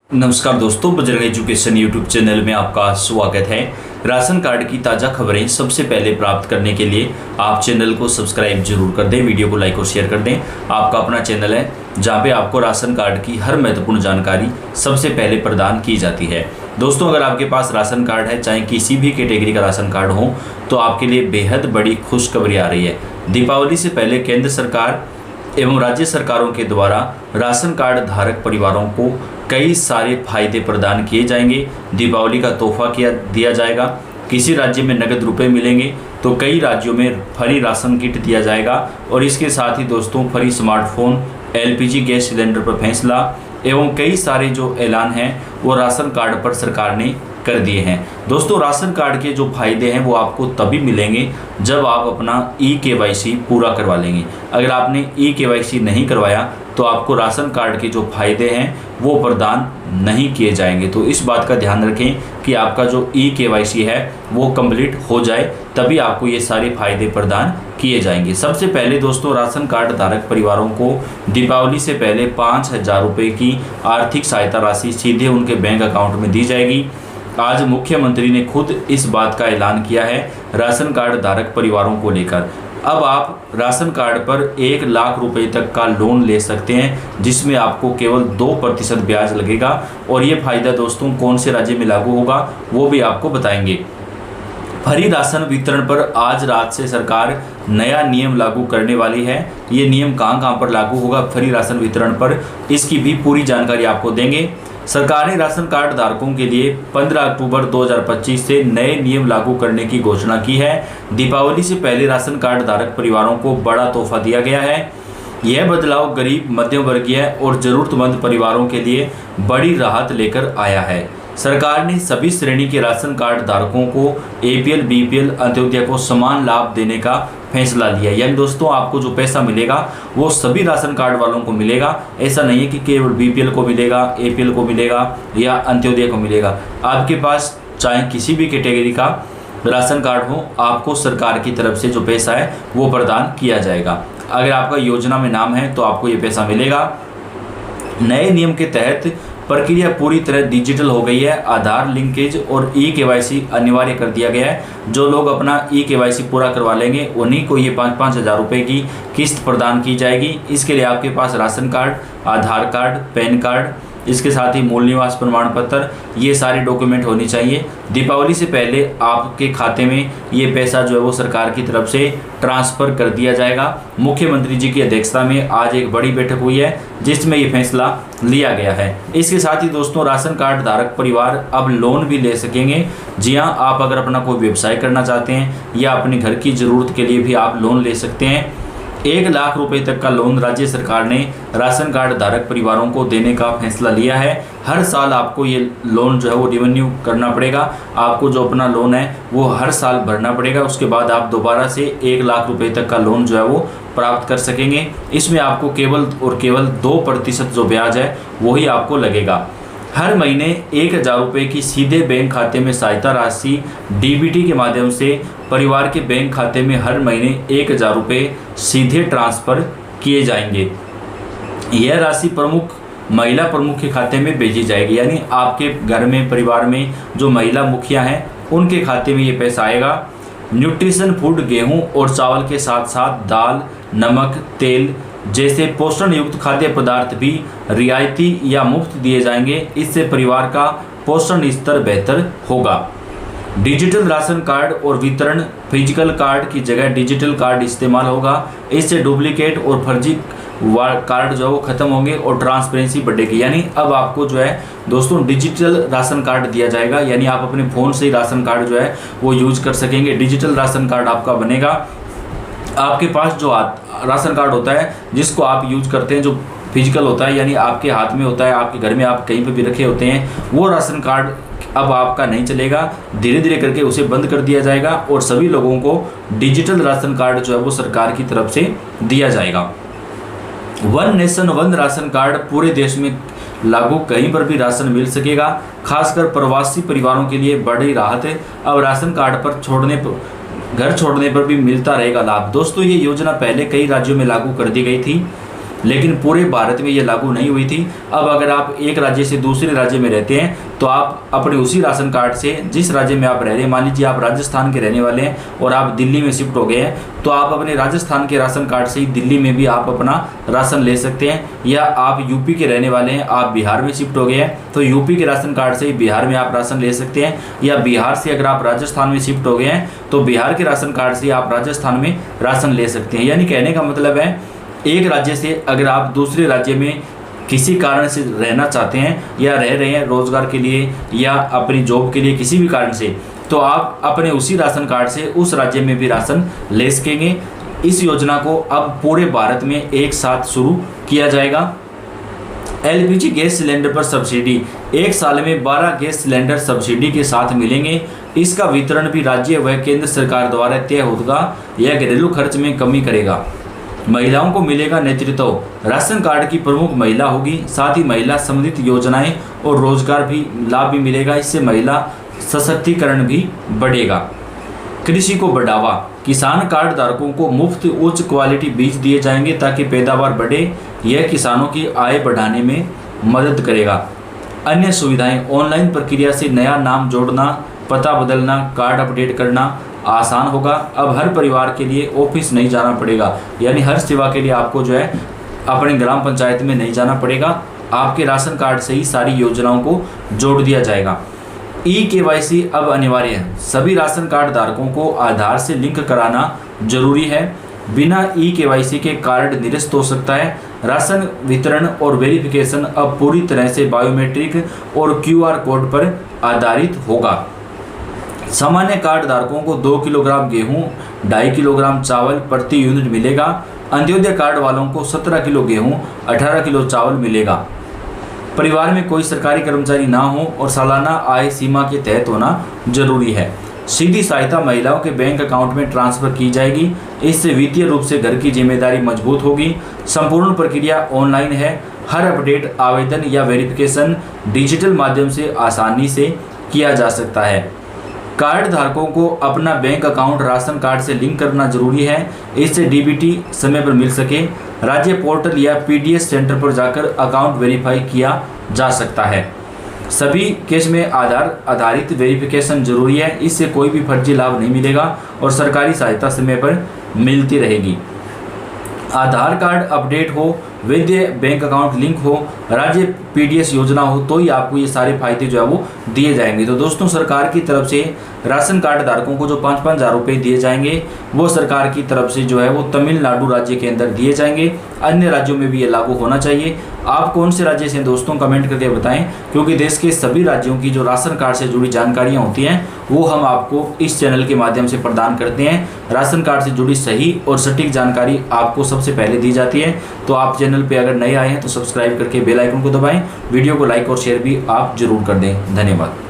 नमस्कार दोस्तों, Bajrang education YouTube channel में आपका स्वागत है। राशन कार्ड की ताज़ा खबरें सबसे पहले प्राप्त करने के लिए आप चैनल को सब्सक्राइब जरूर कर दें, वीडियो को लाइक और शेयर कर दें। आपका अपना चैनल है जहां पे आपको राशन कार्ड की हर महत्वपूर्ण जानकारी सबसे पहले प्रदान की जाती है। दोस्तों, अगर आपके पास राशन कार्ड है, चाहे किसी भी कैटेगरी का राशन कार्ड हो, तो आपके लिए बेहद बड़ी खुशखबरी आ रही है। दीपावली से पहले केंद्र सरकार एवं राज्य सरकारों के द्वारा राशन कार्ड धारक परिवारों को कई सारे फायदे प्रदान किए जाएंगे। दीपावली का तोहफा दिया जाएगा। किसी राज्य में नगद रुपए मिलेंगे तो कई राज्यों में फ्री राशन किट दिया जाएगा। और इसके साथ ही दोस्तों, free smartphone, LPG gas cylinder पर फैसला एवं कई सारे जो ऐलान हैं वो राशन कार्ड पर सरकार ने कर दिए हैं। दोस्तों, राशन कार्ड के जो फायदे हैं वो आपको तभी मिलेंगे जब आप अपना ई-केवाईसी पूरा करवा लेंगे। अगर आपने ई-केवाईसी नहीं करवाया तो आपको राशन कार्ड के जो फायदे हैं वो प्रदान नहीं किए जाएंगे। तो इस बात का ध्यान रखें कि आपका जो ई-केवाईसी है वो कंप्लीट हो जाए, तभी आपको ये सारे फायदे प्रदान किए जाएंगे। सबसे पहले दोस्तों, राशन कार्ड धारक परिवारों को दीपावली से पहले 5,000 रुपये की आर्थिक सहायता राशि सीधे उनके बैंक अकाउंट में दी जाएगी। आज मुख्यमंत्री ने खुद इस बात का ऐलान किया है राशन कार्ड धारक परिवारों को लेकर। अब आप राशन कार्ड पर 1 लाख रुपए तक का लोन ले सकते हैं, जिसमें आपको केवल 2% ब्याज लगेगा। और ये फायदा दोस्तों कौन से राज्य में लागू होगा वो भी आपको बताएंगे। फ्री राशन वितरण पर आज रात से सरकार नया नियम लागू करने वाली है। ये नियम कहां पर लागू होगा फ्री राशन वितरण पर, इसकी भी पूरी जानकारी आपको देंगे। सरकार ने राशन कार्ड धारकों के लिए 15 अक्टूबर 2025 से नए नियम लागू करने की घोषणा की है। दीपावली से पहले राशन कार्ड धारक परिवारों को बड़ा तोहफा दिया गया है। यह बदलाव गरीब, मध्यम वर्गीय और जरूरतमंद परिवारों के लिए बड़ी राहत लेकर आया है। सरकार ने सभी श्रेणी के राशन कार्ड धारकों को एपीएल, बीपीएल, अंत्योदय को समान लाभ देने का फैसला लिया। यानी दोस्तों, आपको जो पैसा मिलेगा वो सभी राशन कार्ड वालों को मिलेगा। ऐसा नहीं है कि केवल बीपीएल को मिलेगा, एपीएल को मिलेगा या अंत्योदय को मिलेगा। आपके पास चाहे किसी भी कैटेगरी का राशन कार्ड हो, आपको सरकार की तरफ से जो पैसा है वो प्रदान किया जाएगा। अगर आपका योजना में नाम है तो आपको ये पैसा मिलेगा। नए नियम के तहत प्रक्रिया पूरी तरह डिजिटल हो गई है। आधार लिंकेज और ई-केवाईसी अनिवार्य कर दिया गया है। जो लोग अपना ई-केवाईसी पूरा करवा लेंगे उन्हीं को ये 5-5 हज़ार रुपये की किस्त प्रदान की जाएगी। इसके लिए आपके पास राशन कार्ड, आधार कार्ड, पैन कार्ड, इसके साथ ही मूल निवास प्रमाण पत्र, ये सारे डॉक्यूमेंट होने चाहिए। दीपावली से पहले आपके खाते में ये पैसा जो है वो सरकार की तरफ से ट्रांसफ़र कर दिया जाएगा। मुख्यमंत्री जी की अध्यक्षता में आज एक बड़ी बैठक हुई है जिसमें ये फैसला लिया गया है। इसके साथ ही दोस्तों, राशन कार्ड धारक परिवार अब लोन भी ले सकेंगे। जी हाँ, आप अगर अपना कोई व्यवसाय करना चाहते हैं या अपने घर की ज़रूरत के लिए भी आप लोन ले सकते हैं। 1 लाख रुपए तक का लोन राज्य सरकार ने राशन कार्ड धारक परिवारों को देने का फैसला लिया है। हर साल आपको ये लोन जो है वो रिन्यू करना पड़ेगा। आपको जो अपना लोन है वो हर साल भरना पड़ेगा। उसके बाद आप दोबारा से 1 लाख रुपए तक का लोन जो है वो प्राप्त कर सकेंगे। इसमें आपको केवल और केवल 2% जो ब्याज है वही आपको लगेगा। हर महीने 1,000 रुपये की सीधे बैंक खाते में सहायता राशि डीबीटी के माध्यम से परिवार के बैंक खाते में हर महीने 1,000 रुपये सीधे ट्रांसफ़र किए जाएंगे। यह राशि महिला प्रमुख के खाते में भेजी जाएगी। यानी आपके घर में, परिवार में जो महिला मुखिया हैं उनके खाते में ये पैसा आएगा। न्यूट्रिशन फूड, गेहूँ और चावल के साथ साथ दाल, नमक, तेल जैसे पोषण युक्त खाद्य पदार्थ भी रियायती या मुफ्त दिए जाएंगे। इससे परिवार का पोषण स्तर बेहतर होगा। डिजिटल राशन कार्ड और वितरण, फिजिकल कार्ड की जगह डिजिटल कार्ड इस्तेमाल होगा। इससे डुप्लीकेट और फर्जी कार्ड जो है वो खत्म होंगे और ट्रांसपेरेंसी बढ़ेगी। यानी अब आपको जो है दोस्तों डिजिटल राशन कार्ड दिया जाएगा। यानी आप अपने फ़ोन से ही राशन कार्ड जो है वो यूज कर सकेंगे। डिजिटल राशन कार्ड आपका बनेगा। आपके पास जो राशन कार्ड होता है जिसको आप यूज करते हैं, जो फिजिकल होता है यानी आपके हाथ में होता है, आपके घर में आप कहीं पे भी रखे होते हैं, वो राशन कार्ड अब आपका नहीं चलेगा। धीरे धीरे करके उसे बंद कर दिया जाएगा और सभी लोगों को डिजिटल राशन कार्ड जो है वो सरकार की तरफ से दिया जाएगा। One nation one ration card पूरे देश में लागू, कहीं पर भी राशन मिल सकेगा। खासकर प्रवासी परिवारों के लिए बड़ी राहत है। अब राशन कार्ड पर घर छोड़ने पर भी मिलता रहेगा लाभ। दोस्तों, ये योजना पहले कई राज्यों में लागू कर दी गई थी। लेकिन पूरे भारत में ये लागू नहीं हुई थी। अब अगर आप एक राज्य से दूसरे राज्य में रहते हैं तो आप अपने उसी राशन कार्ड से जिस राज्य में आप रह रहे हैं, मान लीजिए आप राजस्थान के रहने वाले हैं और आप दिल्ली में शिफ्ट हो गए हैं, तो आप अपने राजस्थान के राशन कार्ड से ही दिल्ली में भी आप अपना राशन ले सकते हैं। या आप यूपी के रहने वाले हैं, आप बिहार में शिफ्ट हो गए हैं, तो यूपी के राशन कार्ड से ही बिहार में आप राशन ले सकते हैं। या बिहार से अगर आप राजस्थान में शिफ्ट हो गए हैं तो बिहार के राशन कार्ड से आप राजस्थान में राशन ले सकते हैं। यानी कहने का मतलब है, एक राज्य से अगर आप दूसरे राज्य में किसी कारण से रहना चाहते हैं या रह रहे हैं रोजगार के लिए या अपनी जॉब के लिए, किसी भी कारण से, तो आप अपने उसी राशन कार्ड से उस राज्य में भी राशन ले सकेंगे। इस योजना को अब पूरे भारत में एक साथ शुरू किया जाएगा। एलपीजी गैस सिलेंडर पर सब्सिडी, 1 साल में 12 गैस सिलेंडर सब्सिडी के साथ मिलेंगे। इसका वितरण भी राज्य व केंद्र सरकार द्वारा तय होगा। यह घरेलू खर्च में कमी करेगा। महिलाओं को मिलेगा नेतृत्व, राशन कार्ड की प्रमुख महिला होगी। साथ ही महिला संबंधित योजनाएं और रोजगार भी लाभ भी मिलेगा। इससे महिला सशक्तिकरण भी बढ़ेगा। कृषि को बढ़ावा, किसान कार्ड धारकों को मुफ्त उच्च क्वालिटी बीज दिए जाएंगे ताकि पैदावार बढ़े। यह किसानों की आय बढ़ाने में मदद करेगा। अन्य सुविधाएं, ऑनलाइन प्रक्रिया से नया नाम जोड़ना, पता बदलना, कार्ड अपडेट करना आसान होगा। अब हर परिवार के लिए ऑफिस नहीं जाना पड़ेगा, यानी हर सेवा के लिए आपको जो है अपने ग्राम पंचायत में नहीं जाना पड़ेगा। आपके राशन कार्ड से ही सारी योजनाओं को जोड़ दिया जाएगा। ई-केवाईसी अब अनिवार्य है। सभी राशन कार्ड धारकों को आधार से लिंक कराना जरूरी है। बिना ई-केवाईसी के कार्ड निरस्त हो सकता है। राशन वितरण और वेरिफिकेशन अब पूरी तरह से बायोमेट्रिक और क्यूआर कोड पर आधारित होगा। सामान्य कार्ड धारकों को 2 किलोग्राम गेहूं, 2.5 किलोग्राम चावल प्रति यूनिट मिलेगा। अंत्योदय कार्ड वालों को 17 किलो गेहूं, 18 किलो चावल मिलेगा। परिवार में कोई सरकारी कर्मचारी ना हो और सालाना आय सीमा के तहत होना जरूरी है। सीधी सहायता महिलाओं के बैंक अकाउंट में ट्रांसफर की जाएगी। इससे वित्तीय रूप से घर की जिम्मेदारी मजबूत होगी। संपूर्ण प्रक्रिया ऑनलाइन है। हर अपडेट, आवेदन या वेरिफिकेशन डिजिटल माध्यम से आसानी से किया जा सकता है। कार्ड धारकों को अपना बैंक अकाउंट राशन कार्ड से लिंक करना जरूरी है। इससे डीबीटी समय पर मिल सके। राज्य पोर्टल या पीडीएस सेंटर पर जाकर अकाउंट वेरीफाई किया जा सकता है। सभी केस में आधार आधारित वेरिफिकेशन जरूरी है। इससे कोई भी फर्जी लाभ नहीं मिलेगा और सरकारी सहायता समय पर मिलती रहेगी। आधार कार्ड अपडेट हो, वैध बैंक अकाउंट लिंक हो, राज्य पीडीएस योजना हो, तो ही आपको ये सारे फायदे जो है वो दिए जाएंगे। तो दोस्तों, सरकार की तरफ से राशन कार्ड धारकों को जो 5-5 हज़ार रुपये दिए जाएंगे वो सरकार की तरफ से जो है वो तमिलनाडु राज्य के अंदर दिए जाएंगे। अन्य राज्यों में भी ये लागू होना चाहिए। आप कौन से राज्य से दोस्तों कमेंट करके बताएं, क्योंकि देश के सभी राज्यों की जो राशन कार्ड से जुड़ी जानकारियाँ होती हैं वो हम आपको इस चैनल के माध्यम से प्रदान करते हैं। राशन कार्ड से जुड़ी सही और सटीक जानकारी आपको सबसे पहले दी जाती है। तो आप चैनल पे अगर नए आए हैं तो सब्सक्राइब करके बेल आइकन को दबाएं। वीडियो को लाइक और शेयर भी आप जरूर कर दें। धन्यवाद।